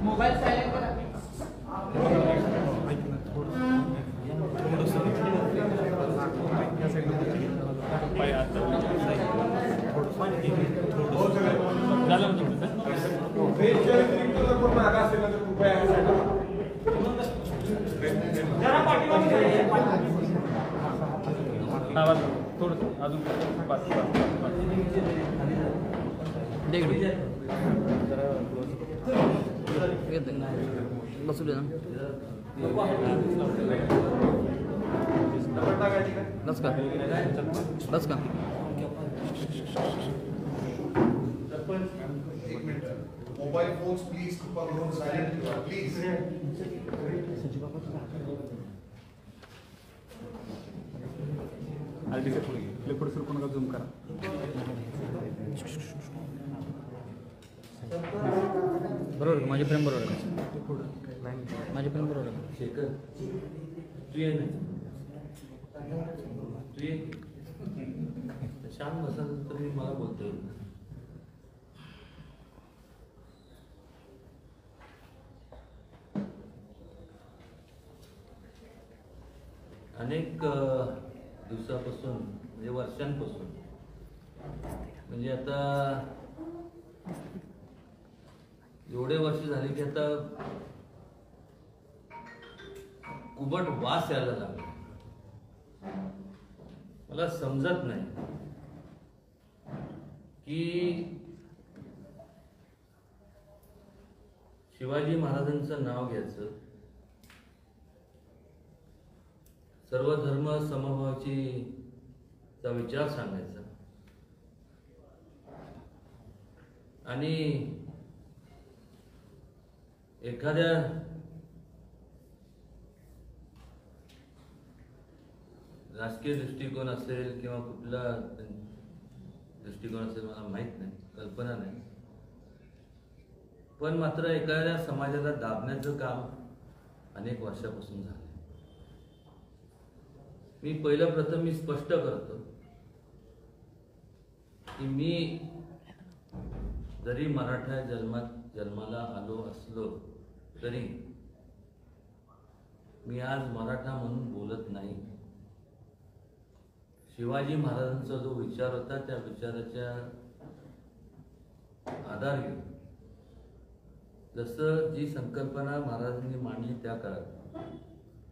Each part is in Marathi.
मोबाईल सायलेंट करा. थोडं अजून बसू दे ना. बस का बस का मोबाईल फोन्स प्लीज कृपा करून सायलेंट ठेवा प्लीज. पुढे कोणाला झूम करा. बरोबर माझी फ्रेंड बरोबर आहे. माझी फ्रेंड बरोबर आहे. शेखर तू ये ना, तू ये. शांत बसाल तर मी मला बोलतोय. अनेक दिवसापासून म्हणजे वर्षांपासून म्हणजे आता एवढे वर्ष झाले की आता कुबट वास यायला लागला. मला समजत नाही की शिवाजी महाराजांचं नाव घ्यायचं, सर्व धर्म समभावाची चा विचार सांगायचा आणि एखाद्या राजकीय दृष्टिकोन असेल किंवा कुठला दृष्टिकोन असेल मला माहित नाही, कल्पना नाही, पण मात्र एखाद्या समाजाला दाबण्याचं काम अनेक वर्षापासून झालं. मी पहिलं प्रथम मी स्पष्ट करतो की मी जरी मराठा जन्माला आलो असलो तरी मी आज मराठा म्हणून बोलत नाही. शिवाजी महाराजांचा जो विचार होता त्या विचाराच्या आधार घेऊन जसं जी संकल्पना महाराजांनी मांडली त्या काळात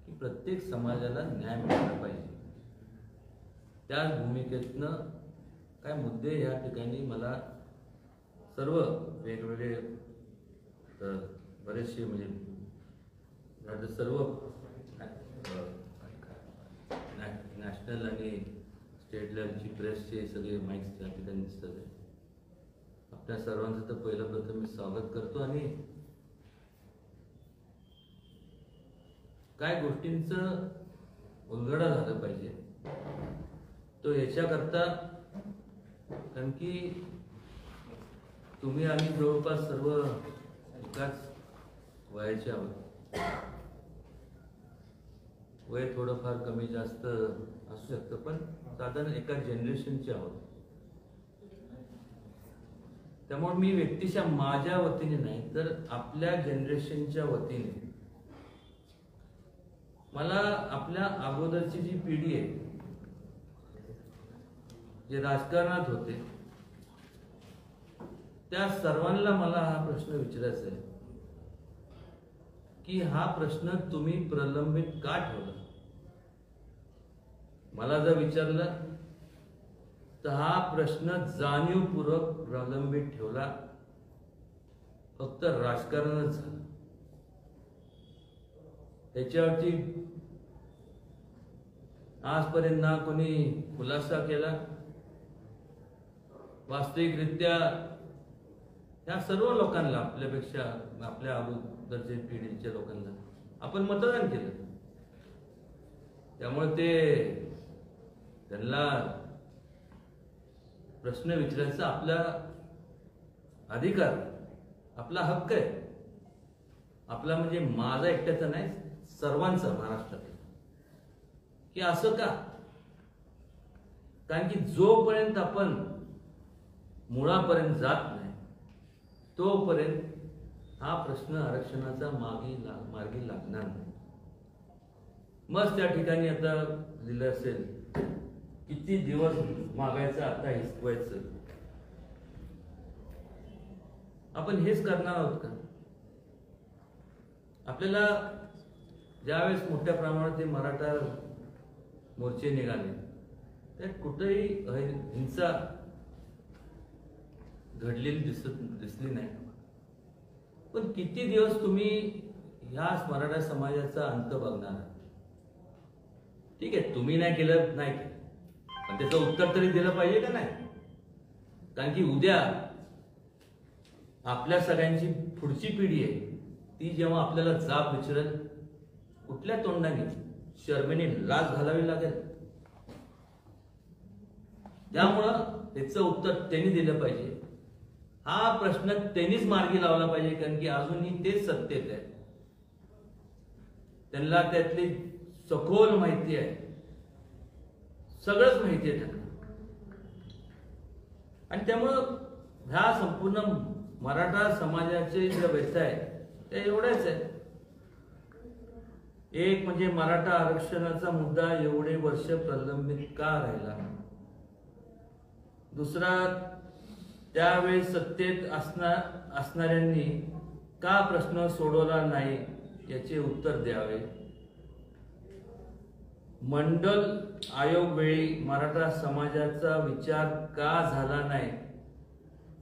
की प्रत्येक समाजाला न्याय मिळाला पाहिजे, त्याच भूमिकेतनं काय मुद्दे या ठिकाणी मला सर्व वेगवेगळे बरेचसे म्हणजे सर्व नॅशनल आणि स्टेट लेवलची प्रेसचे सगळे माईक्स त्या ठिकाणी दिसतात. आपल्या सर्वांचं तर पहिलं प्रथम मी स्वागत करतो आणि काय गोष्टींचं उलगडा झालं पाहिजे तो याच्याकरता, कारण की तुम्ही आम्ही जवळपास सर्व एकाच वयाचे आहोत. वय थोडंफार कमी जास्त असू शकतं पण साधारण एका जनरेशनचे आहोत. त्यामुळे मी व्यक्तिशः माझ्या वतीने नाही तर आपल्या जनरेशनच्या वतीने मला आपल्या अगोदरची जी पिढी आहे जे राजकारणात होते त्या सर्वांना मला हा प्रश्न विचारायचा आहे की हा प्रश्न तुम्ही प्रलंबित का ठेवला. मला जर विचारलं तर हा प्रश्न जाणीवपूर्वक प्रलंबित ठेवला, फक्त राजकारणच झालं. त्याच्यावरती आजपर्यंत ना कोणी खुलासा केला. वास्तविकरित्या ह्या सर्व लोकांना आपल्यापेक्षा आपल्या अगोदरच्या पिढीच्या लोकांना आपण मतदान केलं, त्यामुळे ते त्यांना प्रश्न विचारायचा आपला अधिकार, आपला हक्क आहे. आपला म्हणजे माझा एकट्याचा नाही, सर्वांचा महाराष्ट्रातील, की असं का? कारण की जोपर्यंत आपण मुळापर्यंत जात नाही तोपर्यंत हा प्रश्न आरक्षणाचा मार्गी लागणार नाही. मग त्या ठिकाणी आता दिलं असेल, किती दिवस मागायचं, आता हिसकवायचं. आपण हेच करणार आहोत का? आपल्याला ज्यावेळेस मोठ्या प्रमाणात हे मराठा मोर्चे निघाले त्यात कुठेही हिंसा घडलेली दिसली नाही. पण किती दिवस तुम्ही ह्या मराठा समाजाचा अंत बघणार? ठीक आहे, तुम्ही नाही केलं, नाही केलं, पण त्याचं उत्तर तरी दिलं पाहिजे का नाही? कारण की उद्या आपल्या सगळ्यांची पुढची पिढी आहे, ती जेव्हा आपल्याला जाब विचारेल, कुठल्या तोंडाने, शर्मेने लाज घालावी लागेल. त्यामुळं त्याचं उत्तर त्यांनी दिलं पाहिजे. हा प्रश्न त्यांनीच मार्गी लावला पाहिजे, कारण की अजूनही तेच सत्तेत आहे. त्यांना त्यातली सखोल माहिती आहे, सगळंच माहिती आहे त्यांना. आणि त्यामुळं ह्या संपूर्ण मराठा समाजाचे जे व्यथा आहे ते एवढेच आहे. एक म्हणजे मराठा आरक्षणाचा मुद्दा एवढे वर्ष प्रलंबित का राहिला? दुसरा, त्यावेळेस सत्तेत असणाऱ्यांनी का प्रश्न सोडवला नाही याचे उत्तर द्यावे. मंडल आयोग वेळी मराठा समाजाचा विचार का झाला नाही?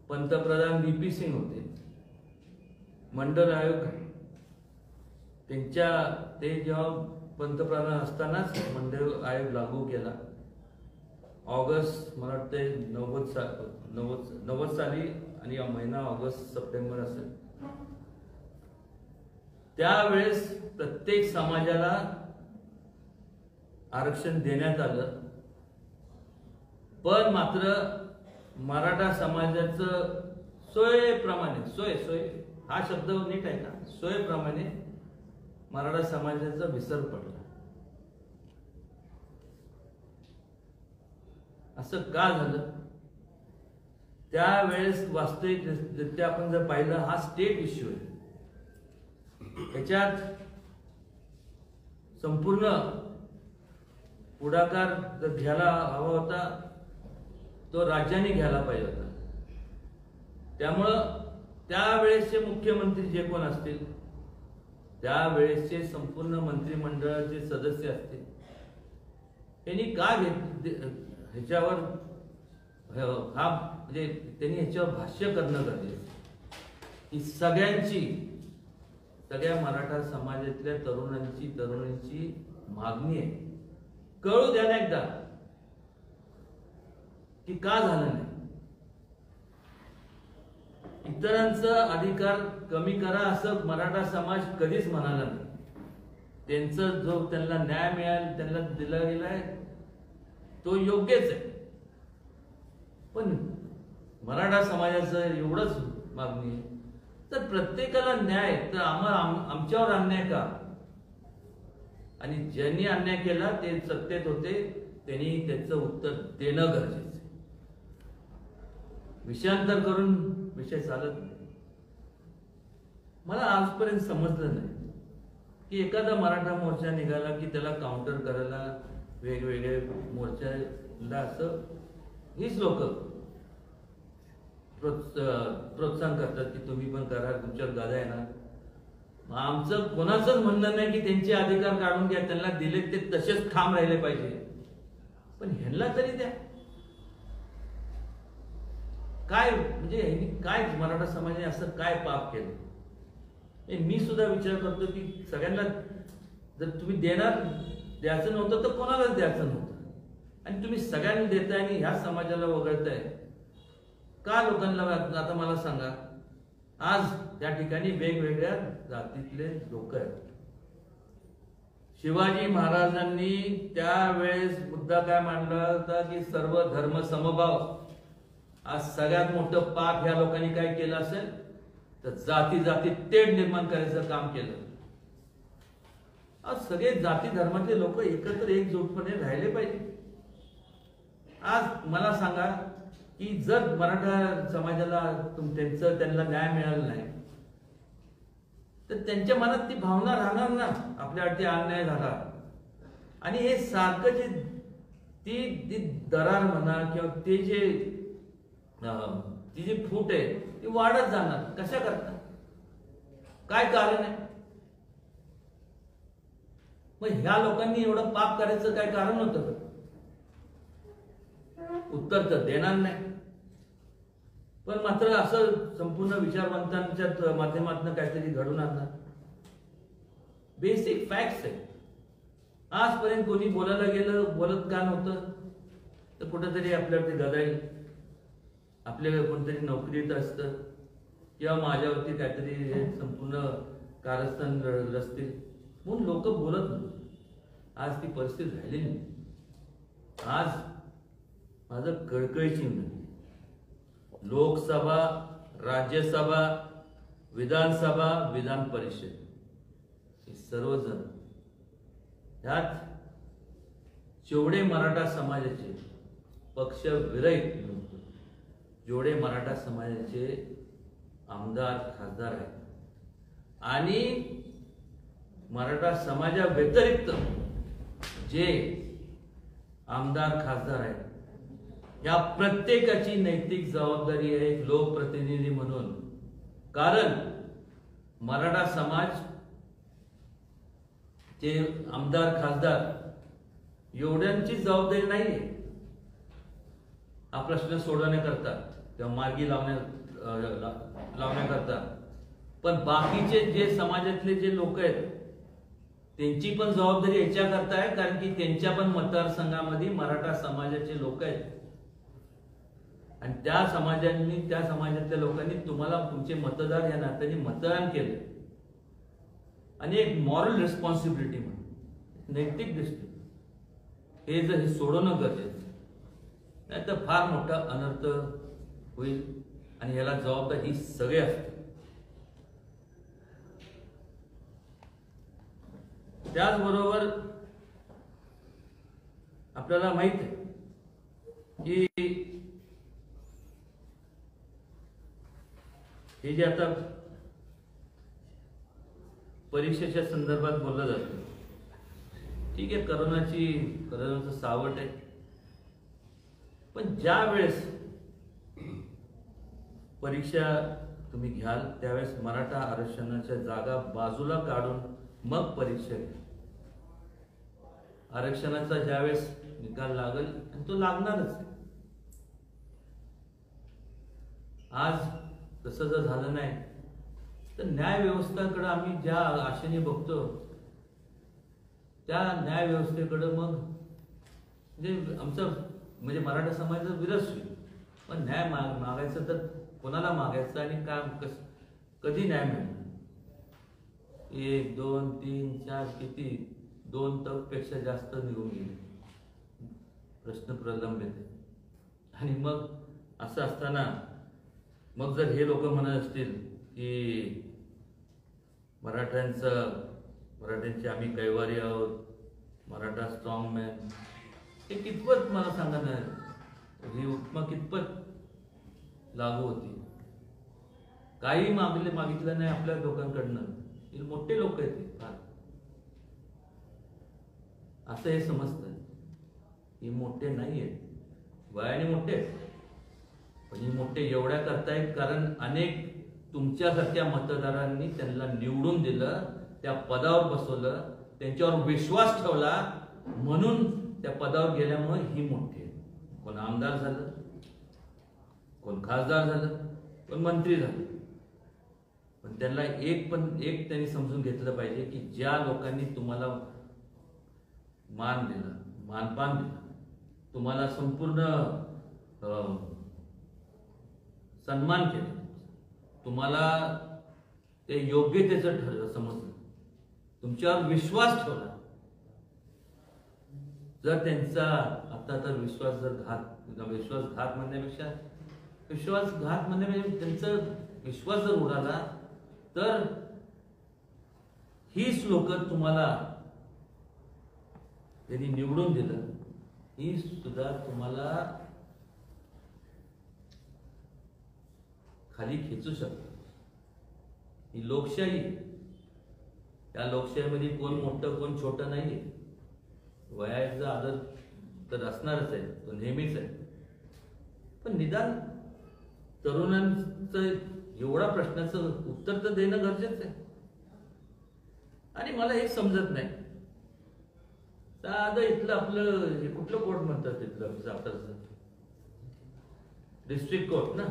पंतप्रधान व्ही.पी. सिंग होते. मंडल आयोग ते जेव्हा पंतप्रधान असतानाच मंडल आयोग लागू केला. ऑगस्ट, मला वाटते 90 साली, आणि या महिना ऑगस्ट सप्टेंबर असेल. त्यावेळेस प्रत्येक समाजाला आरक्षण देण्यात आलं, पण मात्र मराठा समाजाचं सोयीप्रमाणे, सोय हा शब्द नीट आहे का? सोयीप्रमाणे मराठा समाजाचा विसर पडला. असं का झालं? त्यावेळेस वास्तविकरित्या आपण जर पाहिलं, हा स्टेट इश्यू आहे. त्याच्यात संपूर्ण पुढाकार जर घ्यायला हवा होता तो राज्याने घ्यायला पाहिजे होता. त्यामुळं त्यावेळेसचे मुख्यमंत्री जे कोण असतील, त्यावेळेसचे संपूर्ण मंत्रिमंडळाचे सदस्य असतील, त्यांनी का ह्याच्यावर हा म्हणजे त्यांनी ह्याच्यावर भाष्य करणं गरजेचं की सगळ्या मराठा समाजातल्या तरुणांची मागणी आहे. कळू द्या ना एकदा की का झालं नाही. इतरांचा अधिकार कमी करा असं मराठा समाज कधीच म्हणाला नाही. त्यांचं जो त्यांना न्याय मिळाला, त्यांना दिला गेलाय तो योग्यच आहे. पण मराठा समाजाचं एवढंच मागणी आहे, तर प्रत्येकाला न्याय, तर आमच्यावर अन्याय का? आणि ज्यांनी अन्याय केला ते सत्तेत होते, त्यांनी त्याचं उत्तर देणं गरजेचं आहे. विषयांतर करून विषय चालत नाही. मला आजपर्यंत समजलं नाही की एखादा मराठा मोर्चा निघाला की त्याला काउंटर करायला वेगवेगळे मोर्चाला असं हीच लोक प्रोत्साहन करतात की तुम्ही पण करा, तुमच्यावर गादा येणार. आमचं कोणाचंच म्हणणं नाही की त्यांचे अधिकार काढून घ्या, त्यांना दिले ते तसेच ठाम राहिले पाहिजे, पण ह्यांना तरी द्या. काय म्हणजे काय मराठा समाजाने असं काय पाप केलं? मी सुद्धा विचार करतो की सगळ्यांना जर तुम्ही द्यायचं नव्हतं तर कोणालाच द्यायचं नव्हतं, आणि तुम्ही सगळ्यांना देताय आणि ह्या समाजाला वगळताय का? लोकांना आता मला सांगा, आज त्या ठिकाणी वेगवेगळ्या जातीतले लोक आहेत. शिवाजी महाराजांनी त्यावेळेस मुद्दा काय मांडला होता की सर्व धर्म समभाव. आज सगळ्यात मोठं पाप ह्या लोकांनी काय केलं असेल तर जाती जाती तेढ निर्माण करायचं काम केलं. आज सगळे जाती धर्मातले लोक एकत्र एकजूटपणे राहिले पाहिजे. आज मला सांगा की जर मराठा समाजाला त्यांना न्याय मिळाला नाही तर त्यांच्या मनात ती भावना राहणार ना, आपल्यावरती अन्याय झाला. आणि हे सारखं जे ती दरार म्हणा किंवा ती जी फूट आहे ती वाढत जाणार. कशा करता? काय कारण आहे? मग ह्या लोकांनी एवढं पाप करायचं काय कारण होतं? उत्तर तर देणार नाही. पण मात्र असं संपूर्ण विचारवंतांच्या माध्यमातून काहीतरी घडून आणणार. बेसिक फॅक्ट्स आहे. आजपर्यंत कोणी बोलायला गेलं, बोलत का नव्हतं, तर कुठेतरी आपल्यावरती गदाई, आपल्या कोणतरी नोकरीत असतं किंवा माझ्यावरती काहीतरी हे संपूर्ण कारस्थान रचतील म्हणून लोक बोलत नव्हते. आज ती परिस्थिती राहिली नाही. आज माझं कळकळीची विनंती, लोकसभा, राज्यसभा, विधानसभा, विधान परिषद हे सर्वजण ह्यात जेवढे मराठा समाजाचे पक्ष विरहित जेवढे मराठा समाजाचे आमदार खासदार आहेत आणि मराठा समाजा व्यतिरिक्त जे आमदार खासदार आहेत, या प्रत्येकाची नैतिक जबाबदारी आहे एक लोकप्रतिनिधी म्हणून. कारण मराठा समाज जे आमदार खासदार एवढ्यांची जबाबदारी नाहीये हा प्रश्न सोडवण्याकरता किंवा मार्गी लावण्याकरता. पण बाकीचे जे समाजातले जे लोक आहेत त्यांची पण जबाबदारी याच्याकरता आहे, कारण की त्यांच्या पण मतदारसंघामध्ये मराठा समाजाचे लोक आहेत आणि त्या समाजातल्या लोकांनी तुम्हाला तुमचे मतदार या नात्याने मतदान केलं आणि एक मॉरल रिस्पॉन्सिबिलिटी म्हणून नैतिक दृष्टी हे जर हे सोडवणं गरजेचं, नाही तर फार मोठा अनर्थ होईल आणि याला जबाबदार ही सगळे असते. त्याचबरोबर आपल्याला माहित आहे की हे जे आता परीक्षेच्या संदर्भात बोललं जातं, ठीक आहे, करोनाचं सावट आहे, पण ज्या वेळेस परीक्षा तुम्ही घ्याल त्यावेळेस मराठा आरक्षणाच्या जागा बाजूला काढून मग परीक्षा घ्या. आरक्षणाचा ज्यावेळेस निकाल लागेल आणि तो लागणारच आहे. आज तसं जर झालं नाही तर न्याय व्यवस्थेकडे आम्ही ज्या आशेने बघतो त्या न्याय व्यवस्थेकडे मग म्हणजे मराठा समाजाचा विरस होईल. पण न्याय मागायचं तर कोणाला मागायचं आणि कधी न्याय मिळणार? 1, 2, 3, 4 किती 2 पेक्षा जास्त निघून गेले, प्रश्न प्रलंबित आहे. आणि मग असं असताना मग जर हे लोक म्हणत असतील की मराठ्यांची आम्ही कैवारी आहोत, मराठा स्ट्रॉंग मॅन, हे कितपत मला सांगा ना, ही उपमा कितपत लागू होती? काही मागितलं नाही आपल्या लोकांकडनं. हे मोठे लोक आहेत फार, असं हे समजतं. हे मोठे नाही आहेत, वयाने मोठे आहेत, पण हे मोठे एवढ्या करतायत कारण अनेक तुमच्यासारख्या मतदारांनी त्यांना निवडून दिलं, त्या पदावर बसवलं, त्यांच्यावर विश्वास ठेवला, म्हणून त्या पदावर गेल्यामुळे ही मोठी आहे. कोण आमदार झालं, कोण खासदार झालं, कोण मंत्री झालं. पण त्यांना एक त्यांनी समजून घेतलं पाहिजे की ज्या लोकांनी तुम्हाला मान दिला, मानपान दिला, तुम्हाला संपूर्ण सन्मान केला, तुम्हाला ते योग्यतेचं समजलं, तुमच्यावर विश्वास ठेवला, जर त्यांचा आता तर विश्वासघात म्हणण्यापेक्षा त्यांचं विश्वास जर उडाला तर हीच लोक तुम्हाला त्यांनी निवडून दिलं, ही सुद्धा तुम्हाला खाली खेचू शकतात. ही लोकशाही, त्या लोकशाहीमध्ये कोण मोठं कोण छोटं नाहीये. वयाचा आदर तर असणारच आहे, तो नेहमीच आहे. पण निदान तरुणांचं एवढा प्रश्नाचं उत्तर तर देणं गरजेचं आहे. आणि मला हे समजत नाही, साधं इथलं आपलं हे कुठलं कोर्ट म्हणतात तिथलं सातारचं, डिस्ट्रिक्ट कोर्ट ना,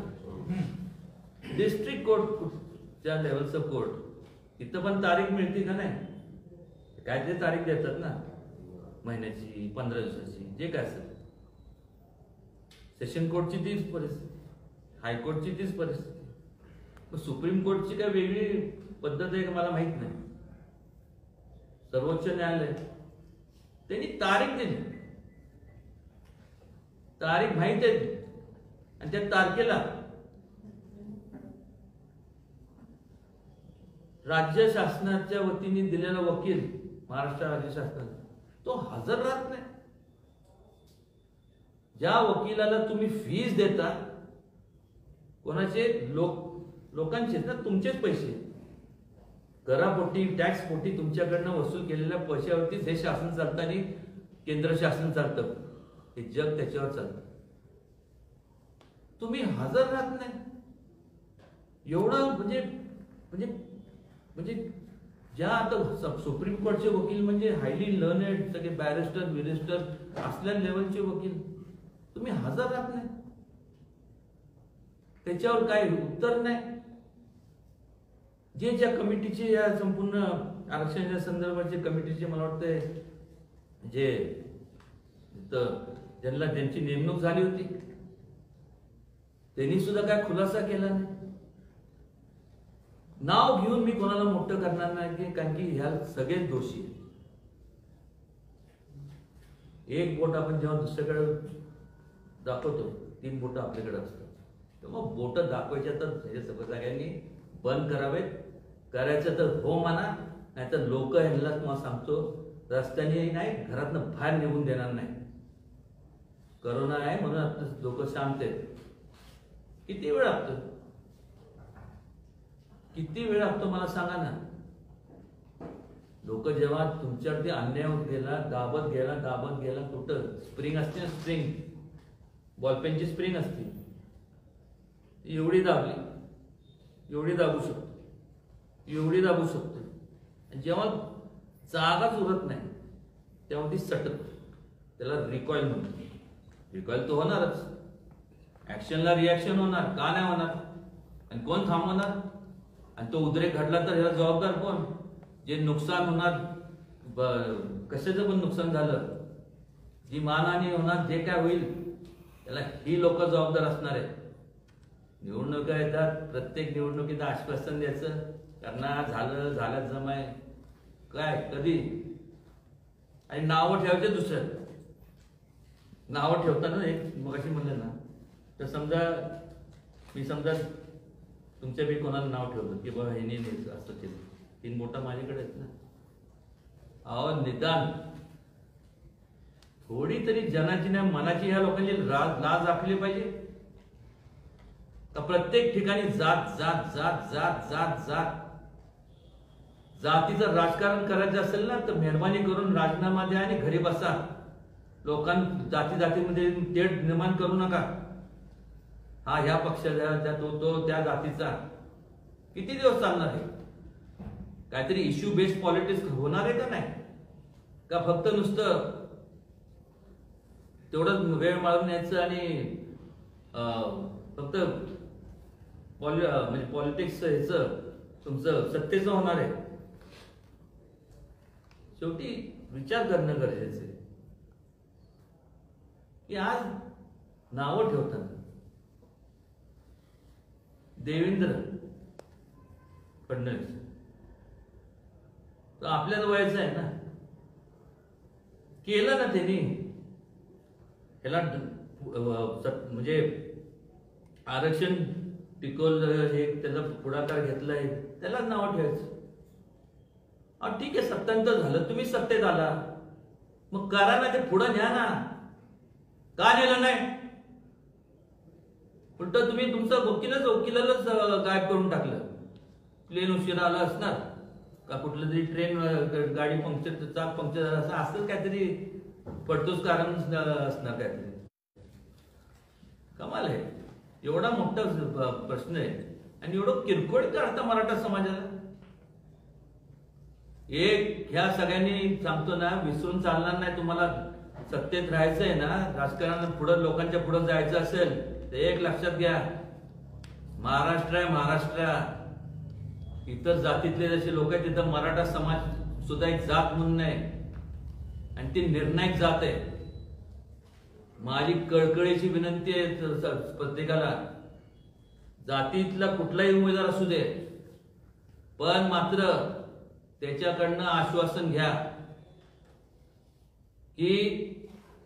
डिस्ट्रिक्ट कोर्टच्या लेवलचं कोर्ट, तिथं पण तारीख मिळते का नाही? काय ते तारीख देतात ना, महिन्याची, 15 दिवसाची, जे काय असेल. सेशन कोर्टची तीच परिस्थिती, हायकोर्टची तीच परिस्थिती. मग सुप्रीम कोर्टची काय वेगळी पद्धत आहे का मला माहित नाही. सर्वोच्च न्यायालय त्यांनी तारीख दिली, तारीख माहित आहे, आणि त्या तारखेला राज्य शासनाच्या वतीने दिलेला वकील, महाराष्ट्र राज्य शासनाचा, तो हजर राहत नाही. ज्या वकिलाला तुम्ही फीज देता, कोणाचे लोकांचे ना, तुमचेच पैसे, करापोटी, टॅक्स पोटी तुमच्याकडनं वसूल केलेल्या पैशावरतीच हे शासन चालतं आणि केंद्र शासन चालतं, हे जग त्याच्यावर चालतं. तुम्ही हजर राहत नाही. एवढं म्हणजे म्हणजे म्हणजे ज्या आता सुप्रीम कोर्टचे वकील म्हणजे हायली लर्नेड, सगळे बॅरिस्टर विरिस्टर असल्या लेवलचे वकील, तुम्ही हजर राहत नाही. त्याच्यावर काय उत्तर नाही. जे ज्या कमिटीचे, या संपूर्ण आरक्षणाच्या संदर्भाचे कमिटीचे, मला वाटतंय जे ज्यांना त्यांची नेमणूक झाली होती, त्यांनी सुद्धा काय खुलासा केला नाही. नाव घेऊन मी कोणाला मोठं करणार नाही, कारण की ह्या सगळेच दोषी आहेत. एक बोट आपण जेव्हा दुसऱ्याकडे दाखवतो, 3 बोट आपल्याकडे असतात. तेव्हा बोट दाखवायच्या तर हे सगळं सगळ्यांनी बंद करावेत. करायचं तर हो म्हणा, नाही तर लोक ह्यांना तुम्हाला सांगतो, रस्त्याने नाही, घरातनं बाहेर निघून देणार नाही. करोना आहे म्हणून आता लोक शांत आहेत. किती वेळ लागतो, किती वेळ लागतो मला सांगा ना. लोक जेव्हा तुमच्यावरती अन्याय होत गेला, दाबत गेला, कुठं स्प्रिंग असते ना, स्प्रिंग, बॉलपेनची स्प्रिंग असते, एवढी दाबली, एवढी दाबू शकतो, एवढी दाबू शकतो. जेव्हा जागाच उरत नाही तेव्हा ती सटक, त्याला रिकॉईल म्हणतो. रिकॉईल तो होणारच, ऍक्शनला रिॲक्शन होणार, का नाही होणार? आणि कोण थांबवणार? आणि तो उद्रेक घडला तर ह्याला जबाबदार कोण? जे नुकसान होणार, कशाचं पण नुकसान झालं, जी मानहानी होणार, जे काय होईल, त्याला ही लोक जबाबदार असणार आहेत. निवडणुका येतात, प्रत्येक निवडणुकीत आश्वासन द्यायचं, करणार, झालं जमाय, काय कधी, आणि नावं ठेवायचे दुसरं. नावं ठेवताना एक मगाशी म्हणलं ना, तर समजा मी तुमच्या बी कोणाला नाव ठेवलं की बाबा हे असं केलं, 3 बोटा माझ्याकडे आहेत ना. अहो निदान थोडी तरी जनाची नाही, मनाची ह्या लोकांची लाज राखली पाहिजे का? प्रत्येक ठिकाणी जात जात जात जात जात जात जातीचं राजकारण करायचं असेल ना, तर मेहरबानी करून राजीनामा द्या आणि घरी बसा. जातीमध्ये तेढ निर्माण करू नका. हा ह्या पक्षाचा, तो त्या जातीचा, किती दिवस चालणार आहे? काहीतरी इश्यू बेस्ड पॉलिटिक्स होणार आहे का नाही? का फक्त नुसतं तेवढंच वेळ मारून यायचं आणि फक्त म्हणजे पॉलिटिक्स ह्याचं तुमचं सत्तेचं होणार आहे? शेवटी विचार करणं गरजेचं आहे की आज नावं ठेवताना देवेंद्र फडणवीस तर आपल्याच वयाचं आहे ना, केलं ना त्यांनी, ह्याला म्हणजे आरक्षण पिकोल हे त्याचा पुढाकार घेतलाय त्याला नाव ठेवायचं. ठीक आहे, सत्तांतर झालं, तुम्ही सत्तेत आला, मग करा ना, ते पुढं न्या ना. का नेलं नाही? उलट तुम्ही तुमचं वकिलालाच गायब करून टाकलं. प्लेन उशिरा आला असणार का, कुठलं तरी ट्रेन गाडी पंक्चर, चाक पंक्चर झालं असं असं काहीतरी पडतोच कारण असणार काहीतरी. कमाल आहे, एवढा मोठा प्रश्न आहे आणि एवढं किरकोळ काढता मराठा समाजाला. एक ह्या सगळ्यांनी सांगतो ना, विसरून चालणार नाही. तुम्हाला सत्तेत राहायचंय ना, राजकारणात पुढे लोकांच्या पुढे जायचं असेल तर एक लक्षात घ्या, महाराष्ट्र आहे महाराष्ट्र. इतर जातीतले जसे लोक आहेत तिथं मराठा समाज सुद्धा एक जात म्हणून आहे आणि ती निर्णायक जात आहे. माझी कळकळीची विनंती आहे प्रत्येकाला, जातीतला कुठलाही उमेदवार असू दे, पण मात्र त्याच्याकडनं आश्वासन घ्या की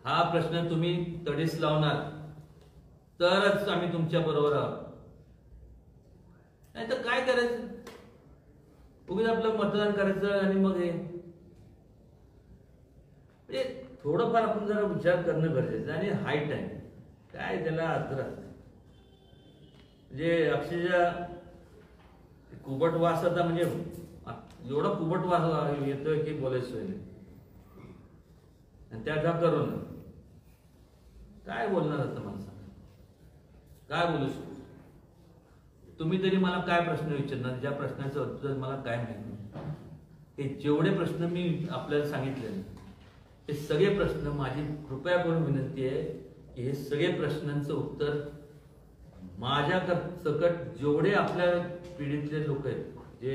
हा प्रश्न तुम्ही तडीस लावणार तरच आम्ही तुमच्या बरोबर आहोत. नाही तर काय करायचं, उगीच आपलं मतदान करायचं आणि मग हे म्हणजे थोडंफार आपण जरा विचार करणं गरजेचं. आणि हाईट आहे काय त्याला अर्थ राहत म्हणजे अक्षरशः कुबट वास आता म्हणजे एवढा कुबट वास येतोय की बोलायचं नाही. आणि त्या करून काय बोलणार आता माणसाला, काय बोलू शकतो? तुम्ही तरी मला काय प्रश्न विचारणार ज्या प्रश्नाचं उत्तर मला काय माहिती नाही. हे जेवढे प्रश्न मी आपल्याला सांगितले हे सगळे प्रश्न माझी कृपया करून विनंती आहे की हे सगळे प्रश्नांचं उत्तर माझ्या सकट जेवढे आपल्या पिढीतले लोक आहेत जे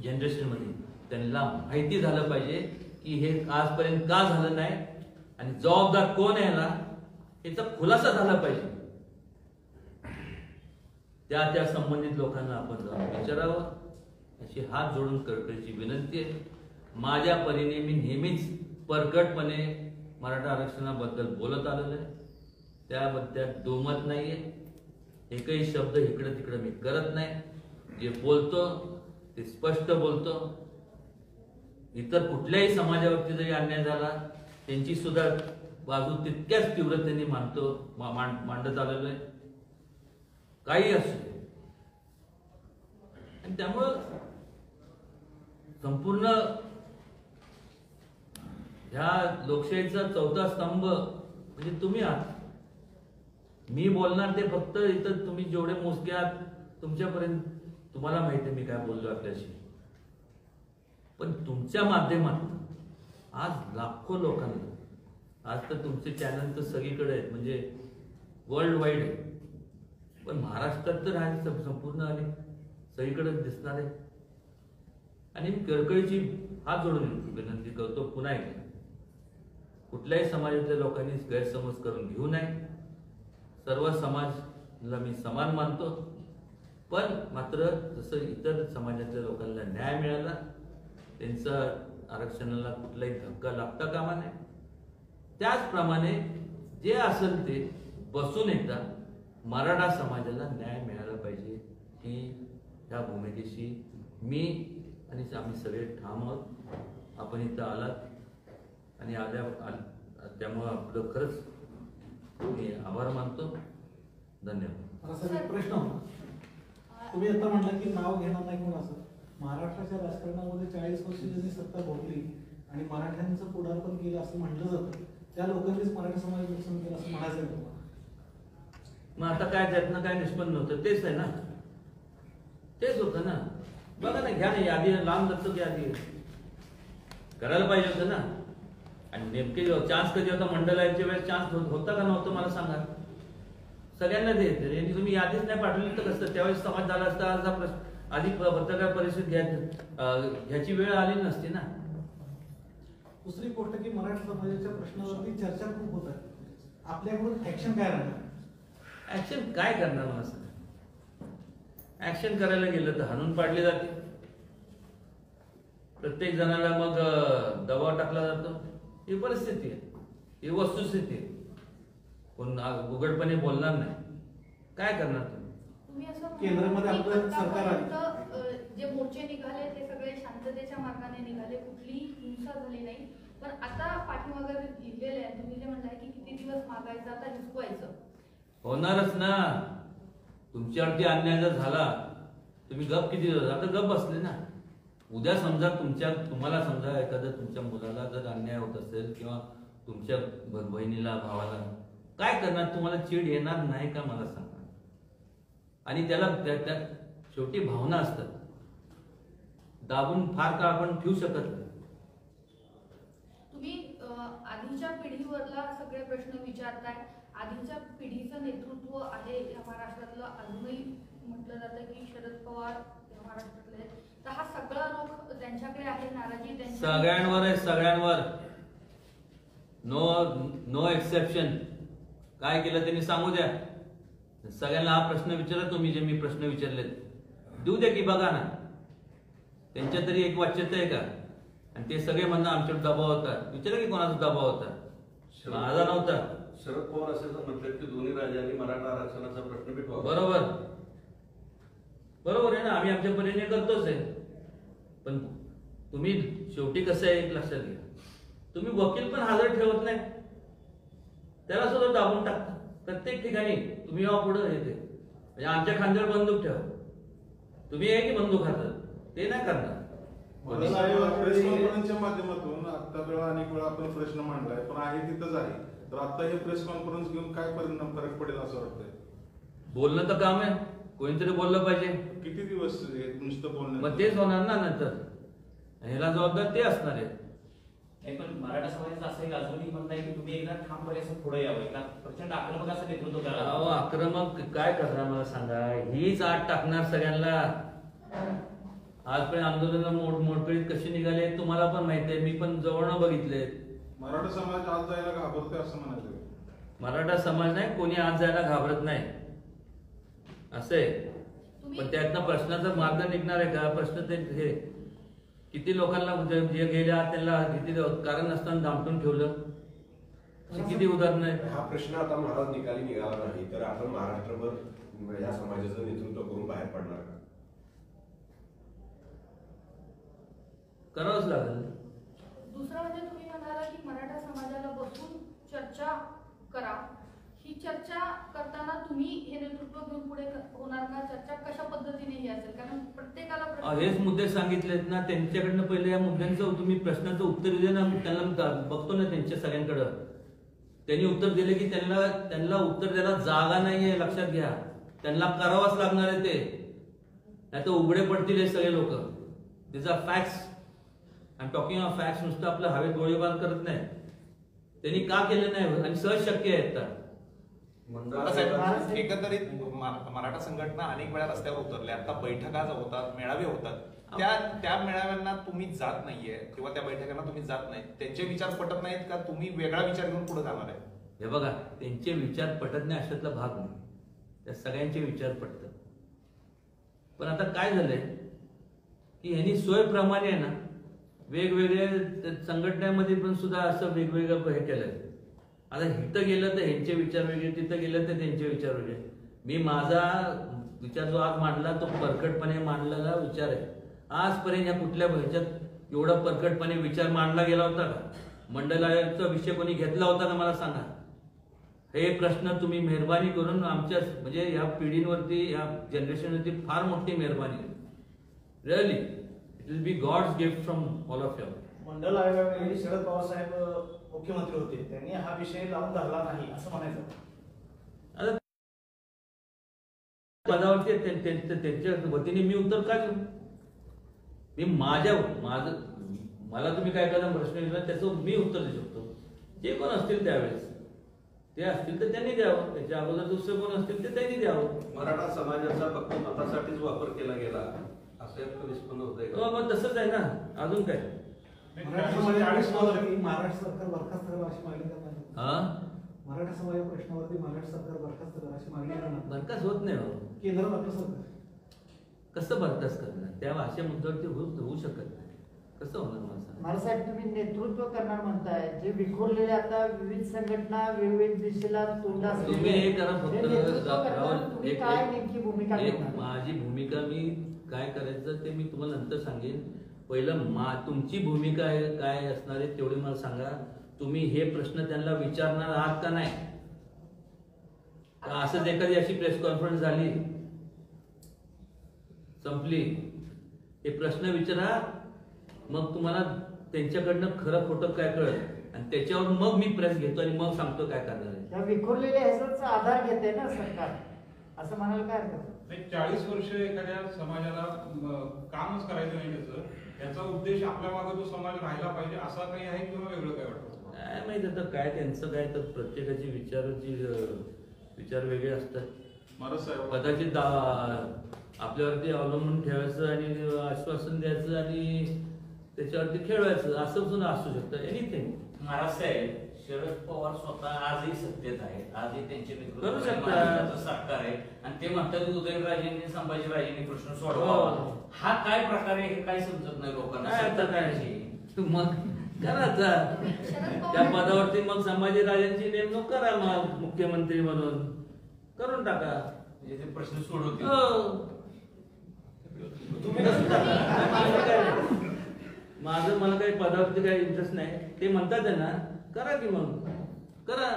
जनरेशनमध्ये, त्यांना माहिती झालं पाहिजे की हे आजपर्यंत का झालं नाही आणि जबाबदार कोण आहे ना याचा खुलासा झाला पाहिजे. त्या संबंधित लोकांना आपण जाऊन विचारावं अशी हात जोडून कळकळीची विनंती आहे. माझ्या परीने मी नेहमीच परकटपणे मराठा आरक्षणाबद्दल बोलत आलेलो आहे, त्याबद्दल दुमत नाहीये. एकही शब्द इकडं तिकडं मी करत नाही. जे बोलतो ते स्पष्ट बोलतो. इतर कुठल्याही समाजावरती जरी अन्याय झाला त्यांची सुद्धा बाजू तितक्याच तीव्रतेने मांडत आलेलो आहे, काही असू दे. आणि त्यामुळं संपूर्ण ह्या लोकशाहीचा चौथा स्तंभ म्हणजे तुम्ही आहात. मी बोलणार ते फक्त इथं तुम्ही जेवढे मोजके आहात तुमच्यापर्यंत तुम्हाला माहिती आहे मी काय बोललो आपल्याशी. पण तुमच्या माध्यमातून आज लाखो लोकांना, आज तर तुमचे चॅनल तर सगळीकडे आहेत म्हणजे वर्ल्ड वाईड आहे, पण महाराष्ट्रात तर आहे संपूर्ण आणि सगळीकडे दिसणार आहे. आणि मी कळकळीची हात जोडून विनंती करतो पुन्हा एकदा, कुठल्याही समाजातल्या लोकांनी गैरसमज करून घेऊ नये. सर्व समाजाला मी समान मानतो, पण मात्र जसं इतर समाजातल्या लोकांना न्याय मिळाला, त्यांचा आरक्षणाला कुठलाही धक्का लागता कामा नये, त्याचप्रमाणे जे असेल ते बसून एकदा मराठा समाजाला न्याय मिळाला पाहिजे ही ह्या भूमिकेशी मी आणि आम्ही सगळे ठाम आहोत. आपण इथं आलात आणि त्यामुळं आपलं खरंच मी आभार मानतो. धन्यवाद. असा एक प्रश्न होता, तुम्ही आता म्हटलं की नाव घेणार नाही कोण असं. महाराष्ट्राच्या राजकारणामध्ये 40 वर्ष ज्यांनी सत्ता भोगली आणि मराठ्यांचं पुढारपण केलं असं म्हटलं जातं, त्या लोकांनीच मराठा समाज नुकसान केलं असं म्हणायचं आहे तुम्हाला? मग आता काय त्यातनं काय निष्पन्न होतं तेच आहे ना, तेच होतं ना. बघा ना, घ्या ना यादी, लांब जातो की यादी करायला पाहिजे होतं ना. आणि नेमके चान्स कधी होता मंडळाच्या वेळेस चान्स होता का नव्हतं मला सांगा. सगळ्यांना देते यांनी तुम्ही यादीच नाही पाठवली तर कसं त्यावेळेस समाज झाला असता. असा प्रश्न आधी पत्रकार परिषद घ्यायची वेळ आली नसती ना. दुसरी गोष्ट की मराठा समाजाच्या प्रश्नावरती चर्चा खूप होत आहे, आपल्याकडून ऍक्शन काय राहणार? ऍक्शन काय करणार मला सांगा. ऍक्शन करायला गेलं तर हाणून पाडले जाते, प्रत्येक जणाला मग दबाव टाकला जातो. ही परिस्थिती आहे, ही वस्तुस्थिती आहे. कोण उघडपणे बोलणार नाही, काय करणार तुम्ही? तुम्ही असं केंद्रामध्ये म्हणता की आपलं सरकार आहे. आतापर्यंत, जे मोर्चे निघाले ते सगळे शांततेच्या मार्गाने निघाले, कुठलीही हिंसा झाली नाही. पण आता पाठीमागे लिहिलेलं आहे, तुम्ही जे म्हणताय की किती दिवस मागायचं, आता हिसकवायचं. होणारच ना. तुमच्यावरती अन्याय जर झाला, तुम्ही गप किती दिवस, आता गप बसले ना. उद्या समजा तुम्हाला समजा एखाद्या तुमच्या मुलाला जर अन्याय होत असेल किंवा तुमच्या बहिणीला भावाला, काय करणार? तुम्हाला चीड येणार नाही का मला सांगा. आणि त्याला त्या शेवटी भावना असतात, दाबून फार काळ आपण ठेवू शकत नाही. तुम्ही आधीच्या पिढीवरला सगळे प्रश्न विचारताय. आधीच्या पिढीचं नेतृत्व आहे या महाराष्ट्रातलं. अजूनही म्हटलं जातं की शरद पवार या महाराष्ट्रातले आहेत. तर हा सगळा रोख त्यांच्याकडे आहे, नाराजी त्यांच्या सगळ्यांवर आहे, सगळ्यांवर. No exception. काय केलं त्यांनी सांगू द्या. सगळ्यांना हा प्रश्न विचारला तुम्ही, जे मी प्रश्न विचारले देऊ द्या की बघा ना. त्यांच्या तरी एक वाच्यता आहे का? आणि ते सगळे म्हणणं आमच्यावर दबाव होता. विचारा की कोणाचा दबाव होता? माझा नव्हता. शरद पवार असे म्हटलं की दोन्ही राज्यांनी मराठा आरक्षणाचा प्रश्न मिटवा. बरोबर आहे ना. आम्ही आमच्या परीने करतोच आहे. पण तुम्ही शेवटी कसं आहे एक लक्षात घ्या, तुम्ही वकील पण हजर ठेवत नाही, त्याला सुद्धा दाबून टाकता प्रत्येक ठिकाणी. तुम्ही यावं पुढे येते म्हणजे आमच्या खांद्यावर बंदूक ठेवा. तुम्ही आहे की बंदूक हातात, ते नाही करणार. प्रेस कॉन्फरन्सच्या माध्यमातून आता वेळा अनेक वेळा आपण प्रश्न मांडलाय, पण आहे तिथंच आहे. तर आता हे प्रेस कॉन्फरन्स घेऊन काय परिणाम फरक पडेल असं वाटतंय? बोलणं तर काम आहे, कोणीतरी बोललं पाहिजे. किती दिवस हे नुसतं बोलणं? मग तेच होणार ना नंतर. ह्याला जबाबदार ते असणार आहे. पण मराठा समाजाचं असं एक अजूनही म्हणणं आहे की तुम्ही एकदा ठामपणे असं पुढे यावं, एकदा प्रचंड आक्रमक असं नेतृत्व करा. अहो, आक्रमक काय करणार मला सांगा. हीच आठ टाकणार सगळ्यांना. आजपर्यंत आंदोलन मोडकळीत कशी निघाले तुम्हाला पण माहिती आहे, मी पण जवळनं बघितले. मराठा समाज आज जायला घाबरतोय असं म्हणायचं? मराठा समाज नाही, कोणी आज जायला घाबरत नाही असे. पण त्यातनं प्रश्नाचा मार्ग निघणार आहे का? प्रश्न ते हे किती लोकांना जे गेल्या त्यांना किती कारण नसताना दामटून ठेवलं, किती उदाहरण आहे. हा प्रश्न आता महाराज निकाली निघाला नाही तर आपण महाराष्ट्रभर या समाजाचं नेतृत्व करून बाहेर पडणार का? करावंच लागेल. दुसरं म्हणजे तुम्ही म्हणाला की मराठा समाजाला बसून चर्चा करा. ही चर्चा करताना तुम्ही हे नेतृत्व घेऊन पुढे होणार का? चर्चा कशा पद्धतीने ही असेल? कारण प्रत्येकाला हेच मुद्दे सांगितलेत ना त्यांच्याकडनं. पहिले या मुद्द्यांचं तुम्ही प्रश्नाचं उत्तर दिले ना, त्यांना बघतो ना त्यांच्या सगळ्यांकडं. त्यांनी उत्तर दिले की त्यांना उत्तर द्यायला जागा नाहीये, लक्षात घ्या. त्यांना करावंच लागणार आहे ते, नाही तर उघडे पडतील हे सगळे लोक. This are facts. I am talking of facts. नुसतं आपलं हवेत गोळीबार करत नाही. त्यांनी का केलं नाही आणि सहज शक्य आहे आता. एकंदरीत मराठा संघटना अनेक वेळा रस्त्यावर उतरल्या. आता बैठका होतात, मेळावे होतात. त्या मेळाव्यांना तुम्ही जात नाहीये किंवा त्या बैठकांना तुम्ही जात नाही, त्यांचे विचार पटत नाहीत का? तुम्ही वेगळा विचार घेऊन पुढे जाणार आहे? हे बघा, त्यांचे विचार पटत नाही अशातला भाग नाही. त्या सगळ्यांचे विचार पटतात. पण आता काय झालंय की ह्यांनी सोयीप्रमाणे आहे ना वेगवेगळे संघटनेमध्ये पण सुद्धा असं वेगवेगळं हे केलंय. आता इथं गेलं तर ह्यांचे विचार वेगळे, तिथं गेलं तर त्यांचे विचार वेगळे. मी माझा विचार जो आज मांडला तो परकटपणे मांडलेला विचार आहे. आजपर्यंत या कुठल्या ह्याच्यात एवढा परकटपणे विचार मांडला गेला होता का? मंडल आयोगाचा विषय कोणी घेतला होता का मला सांगा. हे प्रश्न तुम्ही मेहरबानी करून आमच्या म्हणजे या पिढींवरती, या जनरेशनवरती फार मोठी मेहरबानी. Really it will be God's gift from all of you. Mandal आयोगावेळी शरद पवार साहेब मुख्यमंत्री होते, त्यांनी हा विषय लावून धरला नाही असं म्हणायचं. आता पदावरती त्यांच्या वतीने मी उत्तर का देऊ? मी मला तुम्ही काय एखादा प्रश्न विचारला त्याचं मी उत्तर देऊ शकतो. जे कोण असतील त्यावेळेस ते असतील तर त्यांनी द्यावं, त्याच्या अगोदर दुसरे कोण असतील ते त्यांनी द्यावं. मराठा समाजाचा फक्त मतासाठीच वापर केला गेला असं निष्पन्न होत आहे. मग तसंच आहे ना, अजून काय. मराठा समाजावरती महाराष्ट्र सरकार बरखास्त करावं अशी मागणी करणार. हा, मराठा समाजा प्रश्नावरती महाराष्ट्र सरकार बरखास्त करावं अशी मागणी करणार. बरखास्त होत नाही हो. केंद्रात आपलं सरकार कसं बरखास्त करणार? त्या अशा मुद्द्यावरती होऊ शकत नाही. कसं होणार मला सांग. महाराष्ट्रात तुम्ही नेतृत्व करणार म्हणताय, जे विखुरलेले आता विविध संघटना विविध दिशेला तोंड तुम्ही हे करा फक्त काय नेमकी तुमची भूमिका एक घेणार? माझी भूमिका मी काय करायचं ते मी तुम्हाला नंतर सांगेन. पहिलं तुमची भूमिका काय असणार आहे तेवढे मला सांगा. तुम्ही हे प्रश्न त्यांना विचारणार आहात का नाही? का असंच एखादी अशी प्रेस कॉन्फरन्स झाली संपली, हे प्रश्न विचारा, मग तुम्हाला त्यांच्याकडनं खरं खोटं काय कळत आणि त्याच्यावर मग मी प्रेस घेतो आणि मग सांगतो काय करणार आहे. त्या विखुरलेल्या ह्याचाच आधार घेते ना सरकार, असं म्हणायला काय हरकत आहे? नाही, 40 वर्ष एखाद्या समाजाला कामच करायचं नाही त्याचं, याचा उद्देश आपल्या मागे तो समाज राहायला पाहिजे असा काही आहे किंवा वेगळं काय वाटतं? काय माहित आता काय त्यांचं काय, तर प्रत्येकाची विचार वेगळे असतात. महाराज साहेब, कदाचित आपल्यावरती अवलंबून ठेवायचं आणि आश्वासन द्यायचं आणि त्याच्यावरती खेळवायचं असं सुद्धा असू शकतं. एनिथिंग. महाराज साहेब, शरद पवार स्वतः आजही सत्तेत आहेत, आजही त्यांचे करू नेतृत्वाखाली शकतात. महाराष्ट्राचं सरकार आहे आणि ते म्हणतात उदयनराजेंनी संभाजीराजेंनी प्रश्न सोडवा. हो. हा काय प्रकार आहे हे काय समजत नाही लोकांना. काय आता काय सत्ता मग करायचा त्या पदावरती मग संभाजीराजांची नेमणूक करा, मग मुख्यमंत्री म्हणून करून टाका. म्हणजे ते प्रश्न सोडवतील. हो. तुम्ही कसं करता? माझं मला काही पदावरती काही इंटरेस्ट नाही. ते म्हणतात आहे ना, करा की मग करा.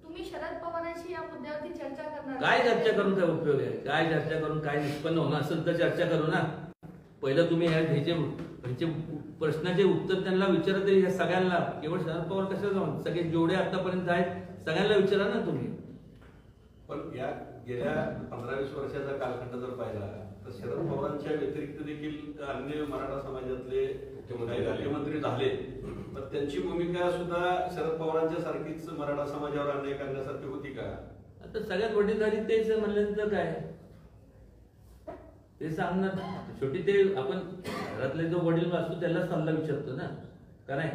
तुम्ही शरद पवारांशी या मुद्द्यावरती चर्चा करणार? काय चर्चा करून काय उपयोग आहे? काय चर्चा करून काय निष्पन्न होणार असेल तर चर्चा करू ना. पहिलं तुम्ही ह्याचे प्रश्नाचे उत्तर त्यांना विचारा तरी, ह्या सगळ्यांना, केवळ शरद पवार कशाला जाऊन, सगळे जेवढे आतापर्यंत आहेत सगळ्यांना विचारा ना तुम्ही. पण या गेल्या 15-20 वर्षाचा कालखंड जर पाहिला तर शरद पवारांच्या व्यतिरिक्त देखील अन्य मराठा समाजातले मुख्यमंत्री झाले, तर त्यांची भूमिका सुद्धा शरद पवारांच्या सारखीच मराठा समाजावर अन्याय करण्यासारखी होती का? आता सगळ्यात वडीलधारी तेच म्हणल्यानंतर काय ते सांगणार. शेवटी ते आपण घरातले जो वडील असतो त्याला सल्ला विचारतो ना, का नाही?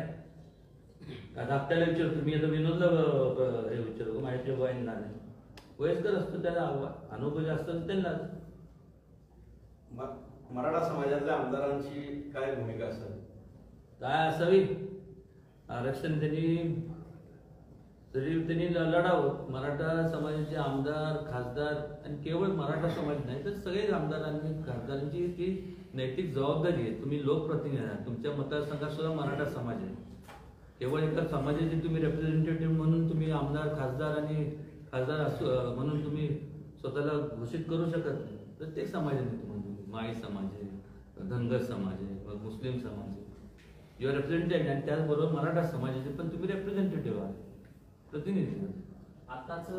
आता आपल्याला विचारतो, मी आता विनोदला हे विचारतो, माझ्या वयांना नाही, वयस्कर असतो त्याला अनुभव जास्त असतो त्यांना. मराठा समाजातल्या आमदारांची काय भूमिका असेल? काय असावी? आरक्षण त्यांनी लढावं. मराठा समाजाचे आमदार, खासदार, आणि केवळ मराठा समाज नाही तर सगळेच आमदारांनी, खासदारांची ती नैतिक जबाबदारी आहे. तुम्ही लोकप्रतिनिधी आहात, तुमच्या मतदारसंघात सुद्धा मराठा समाज आहे. केवळ एका समाजाचे तुम्ही रिप्रेझेंटेटिव्ह म्हणून तुम्ही आमदार, खासदार आणि खासदार म्हणून तुम्ही स्वतःला घोषित करू शकत नाही. प्रत्येक समाजाने तुम्हाला, माळी समाज आहे, धनगर समाज आहे, मग मुस्लिम समाज आहे, यू आर रिप्रेझेंटेटिव्ह. आणि त्याचबरोबर मराठा समाजाचे पण तुम्ही रिप्रेझेंटेटिव्ह आहात, प्रतिनिधी. आताचं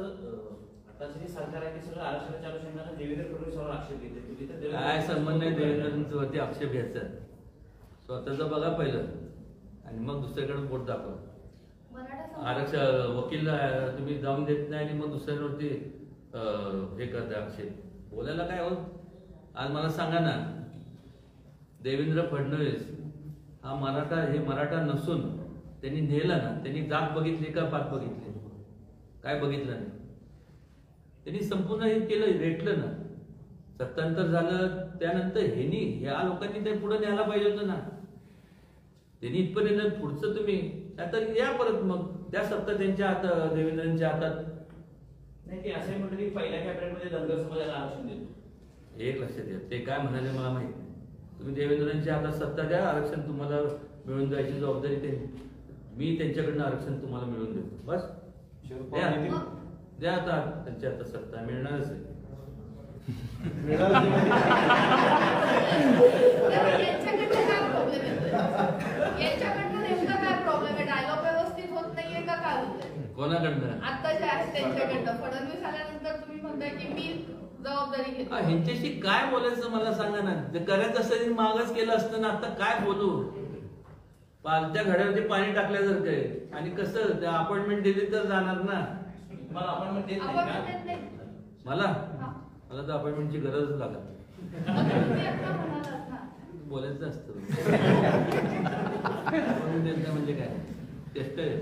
जे सरकार आहे ते सगळं आरक्षणाच्या अनुषंगाने देवेंद्र फडणवीसवर आक्षेप घेते. तुम्ही तर काय संबंध नाही देवेंद्रांच्या वरती आक्षेप घ्यायचा. स्वतःचं बघा पहिलं आणि मग दुसऱ्याकडे बोट दाखवा. आरक्षण वकील तुम्ही जाऊन देत नाही आणि मग दुसऱ्यांवरती हे करता आक्षेप. बोलायला काय हो? आज मला सांगा ना, देवेंद्र फडणवीस हा मराठा नसून त्यांनी नेलं ना, त्यांनी जात बघितली का पात बघितली? काय बघितलं नाही. त्यांनी संपूर्ण हे केलं, रेटलं ना. सत्तांतर झालं त्यानंतर ह्या लोकांनी ते पुढे न्यायला पाहिजे होतं ना. त्यांनी इथपर्यंत पुढचं तुम्ही आता या परत मग त्या सत्ता त्यांच्या हातात, देवेंद्रांच्या हातात नाही. ते असं म्हटलं की पहिल्या कॅबिनेटमध्ये धनगर समाजाला आरक्षण देतो. एक लक्षात घ्या, ते काय म्हणाले मला माहित नाही. तुम्ही देवेंद्रांच्या हातात सत्ता द्या, आरक्षण तुम्हाला मिळून जायची जबाबदारी त्यांची. मी त्यांच्याकडनं आरक्षण तुम्हाला मिळवून देतो. बस द्या आता त्यांच्या हातात सत्ता, मिळणारच आहे. यांच्याकडनं नेमका काय प्रॉब्लेम आहे? डायलॉग व्यवस्थित होत नाहीये का काय होतंय? कोणाकडनं? आता जे आहेत त्यांच्याकडनं. फडणवीस आल्यानंतर तुम्ही म्हणताय की मी जबाबदारी घेतो. ह्यांच्याशी काय बोलायचं मला सांगा ना. ते करायचं असतं मागच केलं असतं ना. आता काय बोलू? पालत्या घड्यावरती पाणी टाकल्यासारखं आहे. आणि कसं त्या अपॉइंटमेंट दिली तर जाणार ना. मला अपॉइंटमेंट देत नाही अपॉइंटमेंट देत नाही. मला तर अपॉइंटमेंटची गरज लागत. तुम्ही आता म्हणालात ना. बोलायचं असतं. म्हणजे काय टेस्ट आहे.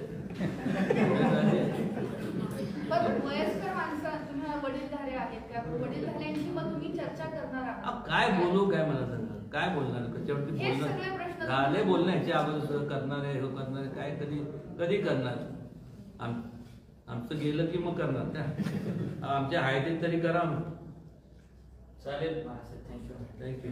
पण वयस्कर माणसं, तुम्ही वडीलधारे आहेत त्या वडीलधाऱ्यांशी मग तुम्ही चर्चा करणार आहात? काय बोलू? काय मला सांगा, काय बोलणार? कशावरती हे सगळे बोलणार? प्रश्न झाले बोलणं ह्याच्या अगोदर करणार आहे, हे करणार आहे, काय कधी करणार? आमचं गेलं की मग करणार त्या. आमच्या हायतीत तरी करा. चालेल महाराज, थँक्यू. थँक्यू.